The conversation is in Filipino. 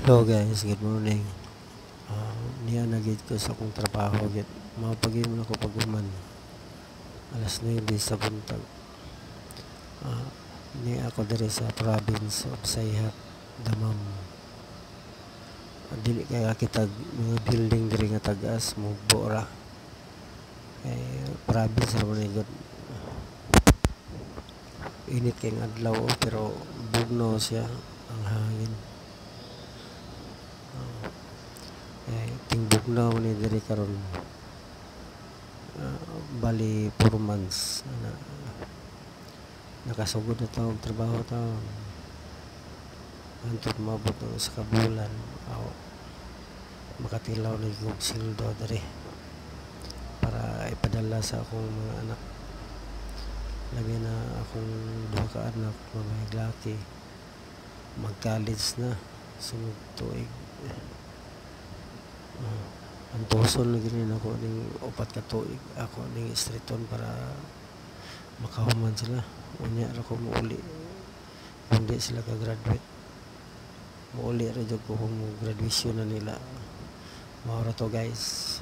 Hello guys, good morning. Niya nagid ko sa akong trabaho gid. Mapagim na ko paguman. Alas 9 sa buntag. Uh, ni ako diri sa province of Sayhat, Damam. Dili kay kitag mga building diri nga tagas mugbo ra. Kay province ra man gud. Init kay adlaw pero bugnaw siya ang hangin. Tingbog na ni diri karon bali 4 months na nakasugod na taong trabaho taon antod maabot sa kabulan aw makatilaw na yung sildo diri para ipadala sa akong mga anak, labi na akong duha ka anak mga higlaki mag-college na sunod tuig. Ang tuson na ginin ako ning upat ka tuig ako ning streeton para makahuman sila unya ra ko muuli hindi sila ka graduate muuli ra jud ko kung graduation na nila mao ra to guys.